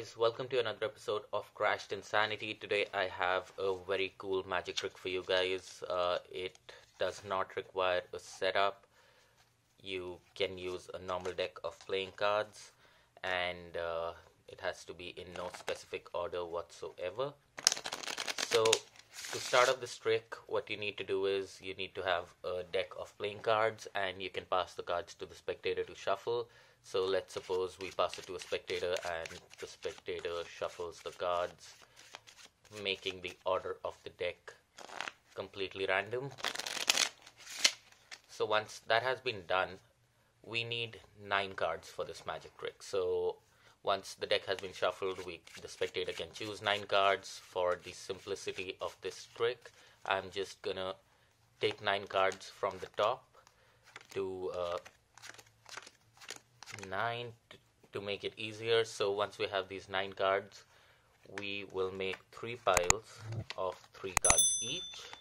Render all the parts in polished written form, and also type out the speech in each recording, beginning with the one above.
guys, welcome to another episode of Crashed Insanity. Today I have a very cool magic trick for you guys. It does not require a setup. You can use a normal deck of playing cards and it has to be in no specific order whatsoever. So to start off this trick, what you need to do is you need to have a deck of playing cards and you can pass the cards to the spectator to shuffle. So let's suppose we pass it to a spectator and the spectator shuffles the cards, making the order of the deck completely random. So once that has been done, we need 9 cards for this magic trick. So once the deck has been shuffled, the spectator can choose 9 cards. For the simplicity of this trick, I'm just gonna take 9 cards from the top to 9 to make it easier. So once we have these 9 cards, we will make 3 piles of 3 cards each,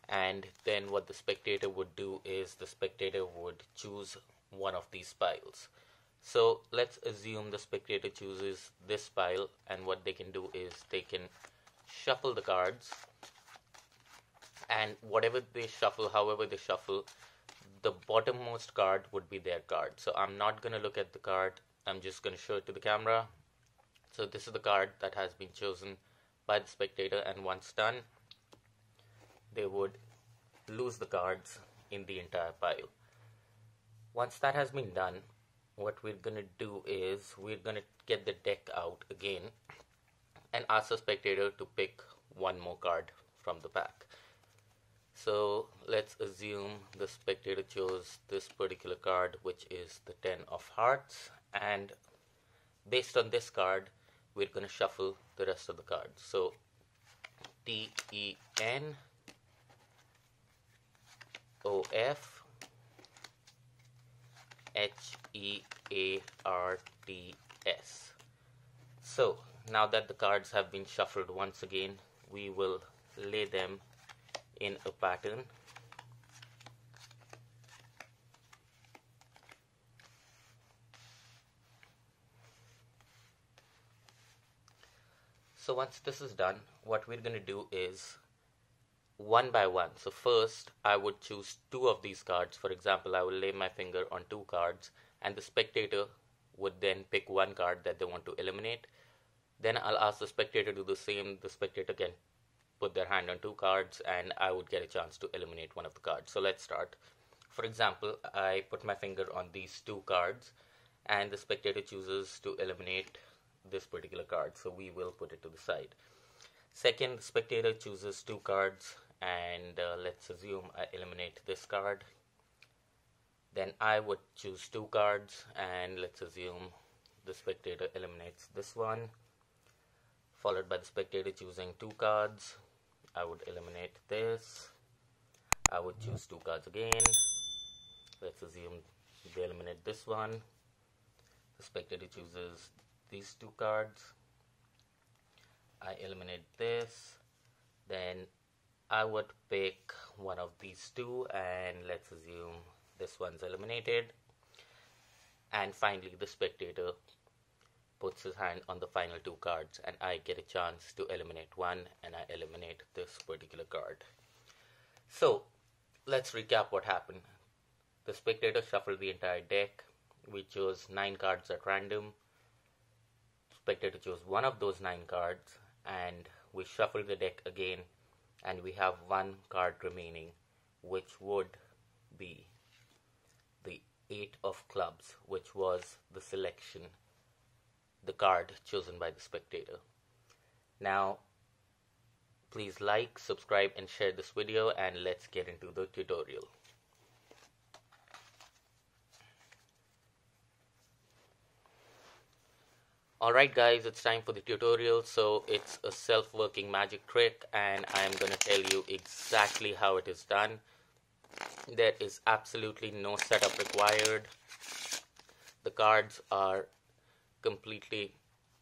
and then what the spectator would do is the spectator would choose one of these piles. So let's assume the spectator chooses this pile, and what they can do is they can shuffle the cards, and whatever they shuffle, however they shuffle, the bottommost card would be their card. So I'm not going to look at the card, I'm just going to show it to the camera. So this is the card that has been chosen by the spectator, and once done, they would lose the cards in the entire pile. Once that has been done, what we're going to do is we're going to get the deck out again and ask the spectator to pick one more card from the pack. So let's assume the spectator chose this particular card, which is the 10 of hearts, and based on this card we're going to shuffle the rest of the cards. So TEN OF HEARTS. So now that the cards have been shuffled once again, we will lay them in a pattern. So once this is done, what we're going to do is one by one. So first I would choose 2 of these cards. For example, I will lay my finger on 2 cards and the spectator would then pick one card that they want to eliminate. Then I'll ask the spectator to do the same. The spectator can put their hand on 2 cards and I would get a chance to eliminate one of the cards. So let's start. For example, I put my finger on these 2 cards and the spectator chooses to eliminate this particular card, so we will put it to the side. Second, the spectator chooses 2 cards and let's assume I eliminate this card. Then I would choose 2 cards and let's assume the spectator eliminates this one, followed by the spectator choosing 2 cards. I would eliminate this. I would choose 2 cards again. Let's assume they eliminate this one. The spectator chooses these 2 cards. I eliminate this. Then I would pick one of these 2 and let's assume this one's eliminated. And finally the spectator puts his hand on the final 2 cards and I get a chance to eliminate one, and I eliminate this particular card. So let's recap what happened. The spectator shuffled the entire deck. We chose 9 cards at random. Spectator chose one of those 9 cards and we shuffled the deck again, and we have 1 card remaining, which would be the 8 of clubs, which was the selection, the card chosen by the spectator. Now please like, subscribe and share this video, and let's get into the tutorial. Alright guys, it's time for the tutorial. So it's a self-working magic trick and I'm gonna tell you exactly how it is done. There is absolutely no setup required. The cards are completely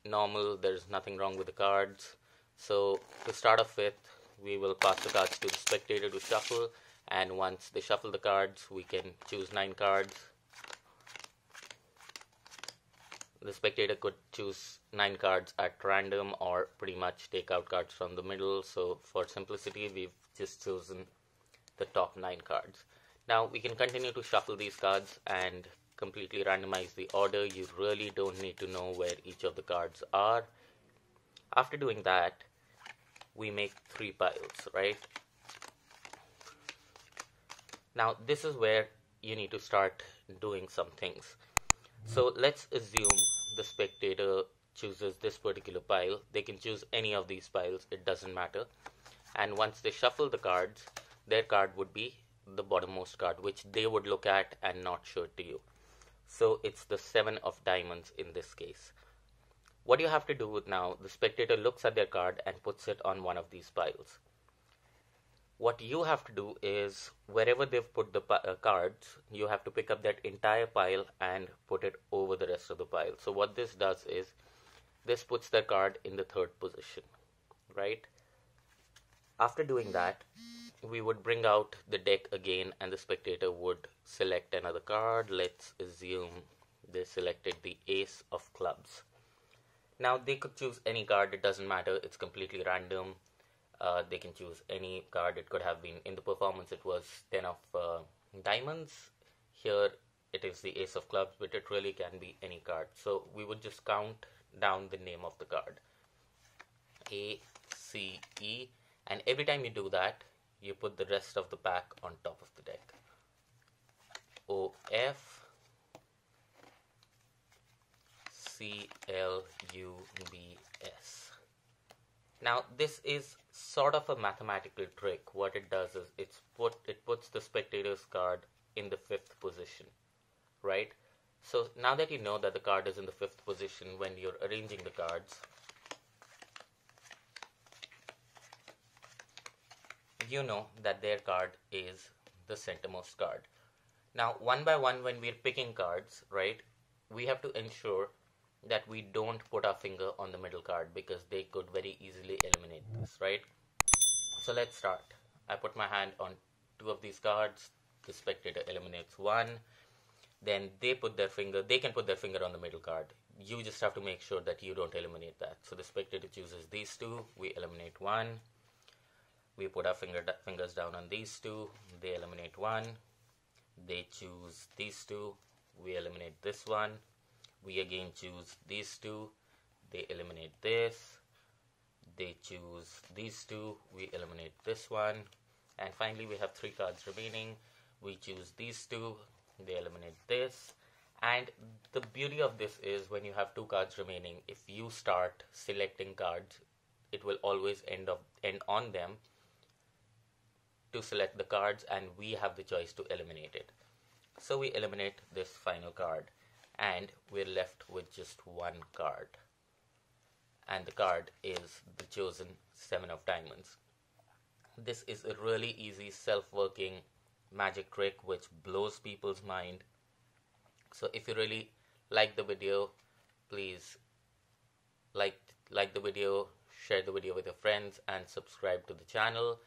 normal. There's nothing wrong with the cards. So to start off with, we will pass the cards to the spectator to shuffle, and once they shuffle the cards, we can choose 9 cards. The spectator could choose 9 cards at random or pretty much take out cards from the middle. So for simplicity, we've just chosen the top 9 cards. Now we can continue to shuffle these cards and completely randomize the order. You really don't need to know where each of the cards are. After doing that, we make 3 piles, right? Now this is where you need to start doing some things. So let's assume the spectator chooses this particular pile. They can choose any of these piles, it doesn't matter. And once they shuffle the cards, their card would be the bottommost card, which they would look at and not show it to you. So it's the 7 of diamonds in this case. What you have to do now, the spectator looks at their card and puts it on one of these piles. What you have to do is, wherever they've put the cards, you have to pick up that entire pile and put it over the rest of the pile. So what this does is, this puts their card in the 3rd position, right? After doing that, we would bring out the deck again and the spectator would select another card. Let's assume they selected the Ace of Clubs. Now they could choose any card, it doesn't matter, it's completely random. They can choose any card. It could have been, in the performance it was 10 of diamonds. Here it is the Ace of Clubs, but it really can be any card. So we would just count down the name of the card. A, C, E. And every time you do that, you put the rest of the pack on top of the deck. O, F, C, L, U, B, S. Now this is sort of a mathematical trick. What it does is it puts the spectator's card in the 5th position, right? So now that you know that the card is in the 5th position, when you're arranging the cards, you know that their card is the centermost card. Now one by one, when we're picking cards, right, we have to ensure that we don't put our finger on the middle card, because they could very easily eliminate this, right? So let's start. I put my hand on 2 of these cards. The spectator eliminates 1. Then they can put their finger on the middle card. You just have to make sure that you don't eliminate that. So the spectator chooses these 2. We eliminate 1. We put our fingers down on these 2. They eliminate 1. They choose these 2. We eliminate this one. We again choose these 2. They eliminate this. They choose these 2. We eliminate this one. And finally we have 3 cards remaining. We choose these 2. They eliminate this. And the beauty of this is, when you have 2 cards remaining, if you start selecting cards, it will always end on them to select the cards, and we have the choice to eliminate it. So we eliminate this final card, and we're left with just 1 card, and the card is the chosen 7 of diamonds. This is a really easy self-working magic trick which blows people's mind. So if you really like the video, please like the video, share the video with your friends, and subscribe to the channel.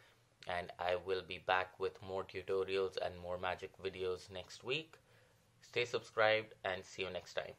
And I will be back with more tutorials and more magic videos next week. Stay subscribed and see you next time.